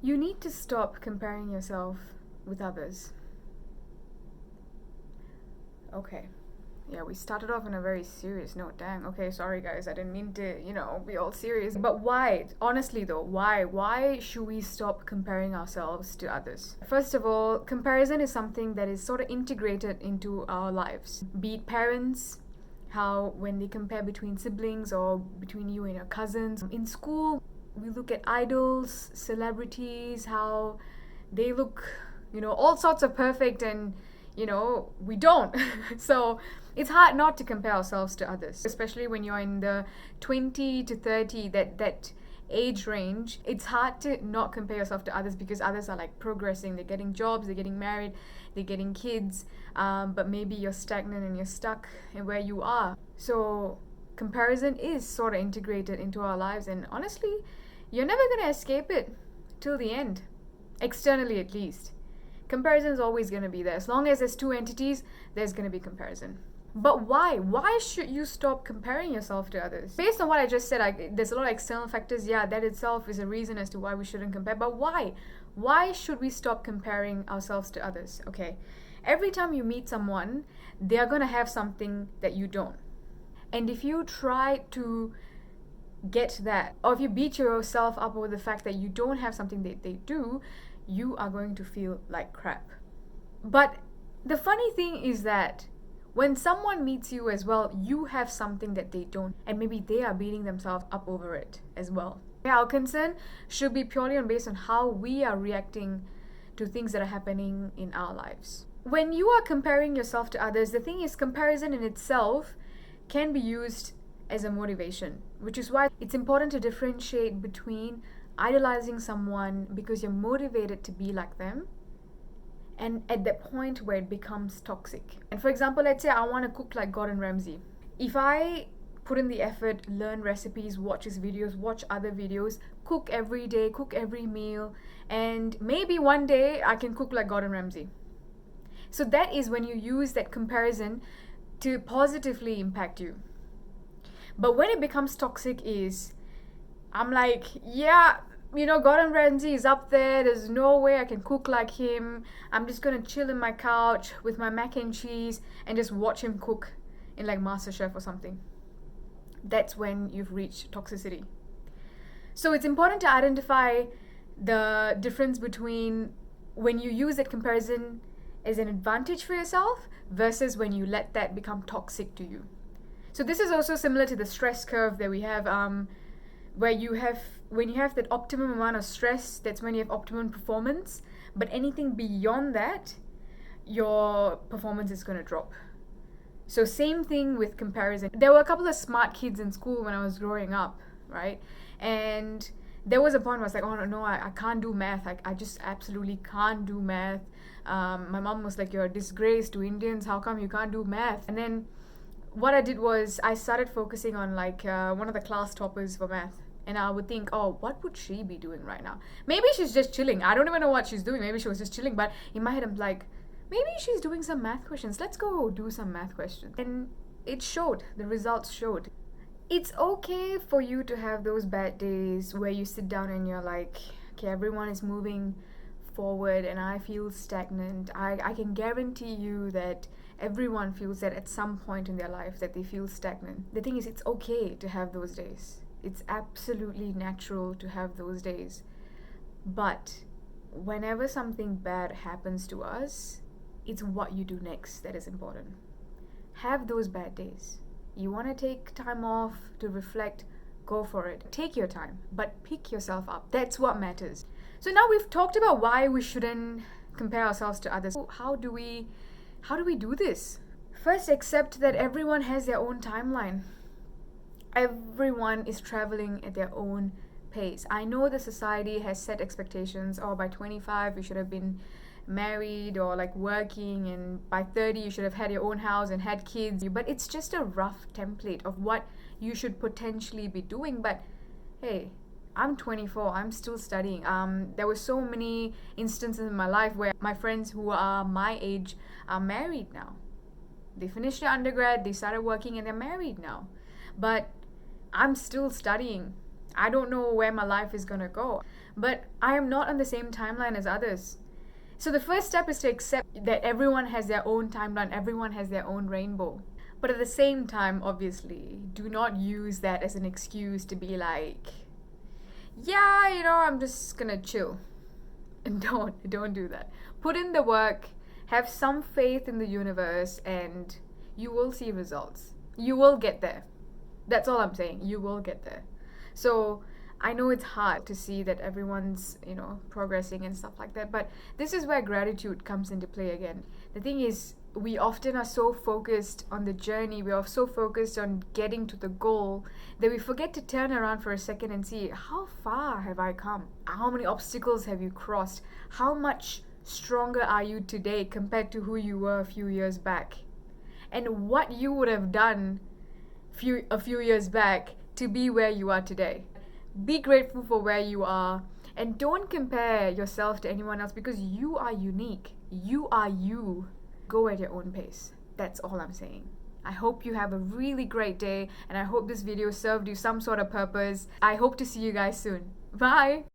You need to stop comparing yourself with others. Okay. Yeah, we started off on a very serious note. Dang. Okay, sorry guys. I didn't mean to, be all serious. But why? Honestly though, why? Why should we stop comparing ourselves to others? First of all, comparison is something that is sort of integrated into our lives. Be it parents, how when they compare between siblings or between you and your cousins. In school, we look at idols, celebrities, how they look, all sorts of perfect, and we don't. So it's hard not to compare ourselves to others, especially when you're in the 20 to 30, that age range. It's hard to not compare yourself to others because others are like progressing, they're getting jobs, they're getting married, they're getting kids, but maybe you're stagnant and you're stuck in where you are. So comparison is sort of integrated into our lives, and honestly, you're never going to escape it till the end, externally at least. Comparison is always going to be there. As long as there's two entities, there's going to be comparison. But why? Why should you stop comparing yourself to others? Based on what I just said, there's a lot of external factors. Yeah, that itself is a reason as to why we shouldn't compare. But why? Why should we stop comparing ourselves to others? Okay, every time you meet someone, they're going to have something that you don't. And if you try to get that, or if you beat yourself up over the fact that you don't have something that they do, you are going to feel like crap. But the funny thing is that when someone meets you as well, you have something that they don't, and maybe they are beating themselves up over it as well. Our concern should be purely based on how we are reacting to things that are happening in our lives. When you are comparing yourself to others, the thing is, comparison in itself can be used as a motivation, which is why it's important to differentiate between idolizing someone because you're motivated to be like them, and at that point where it becomes toxic. And for example, let's say I want to cook like Gordon Ramsay. If I put in the effort, learn recipes, watch his videos, watch other videos, cook every day, cook every meal, and maybe one day I can cook like Gordon Ramsay. So that is when you use that comparison to positively impact you. But when it becomes toxic is, I'm like, yeah, Gordon Ramsay is up there. There's no way I can cook like him. I'm just going to chill in my couch with my mac and cheese and just watch him cook in like MasterChef or something. That's when you've reached toxicity. So it's important to identify the difference between when you use that comparison as an advantage for yourself versus when you let that become toxic to you. So this is also similar to the stress curve that we have, when you have that optimum amount of stress, that's when you have optimum performance. But anything beyond that, your performance is going to drop. So same thing with comparison. There were a couple of smart kids in school when I was growing up, right? And there was a point where I was like, oh no, I can't do math. I just absolutely can't do math. My mom was like, you're a disgrace to Indians. How come you can't do math? And then what I did was I started focusing on like one of the class toppers for math. And I would think, oh, what would she be doing right now? Maybe she's just chilling. I don't even know what she's doing. Maybe she was just chilling. But in my head, I'm like, maybe she's doing some math questions. Let's go do some math questions. And it showed. The results showed. It's okay for you to have those bad days where you sit down and you're like, okay, everyone is moving forward and I feel stagnant. I can guarantee you that everyone feels that at some point in their life that they feel stagnant. The thing is, it's okay to have those days. It's absolutely natural to have those days. But whenever something bad happens to us, it's what you do next that is important. Have those bad days. You want to take time off to reflect, go for it. Take your time, but pick yourself up. That's what matters. So now we've talked about why we shouldn't compare ourselves to others. How do we do this? First, accept that everyone has their own timeline. Everyone is traveling at their own pace. I know the society has set expectations. Oh, by 25 you should have been married or like working, and by 30 you should have had your own house and had kids. But it's just a rough template of what you should potentially be doing. But hey, I'm 24, I'm still studying. There were so many instances in my life where my friends who are my age are married now. They finished their undergrad, they started working, and they're married now. But I'm still studying. I don't know where my life is gonna go, but I am not on the same timeline as others. So the first step is to accept that everyone has their own timeline, everyone has their own rainbow. But at the same time, obviously, do not use that as an excuse to be like, yeah, I'm just gonna chill. And don't do that. Put in the work, have some faith in the universe, and you will see results. You will get there. That's all I'm saying. You will get there. So I know it's hard to see that everyone's, progressing and stuff like that, but this is where gratitude comes into play again. The thing is, we often are so focused on the journey, we are so focused on getting to the goal that we forget to turn around for a second and see, how far have I come? How many obstacles have you crossed? How much stronger are you today compared to who you were a few years back? And what you would have done a few years back to be where you are today. Be grateful for where you are, and don't compare yourself to anyone else, because you are unique. You are you. Go at your own pace. That's all I'm saying. I hope you have a really great day, and I hope this video served you some sort of purpose. I hope to see you guys soon. Bye!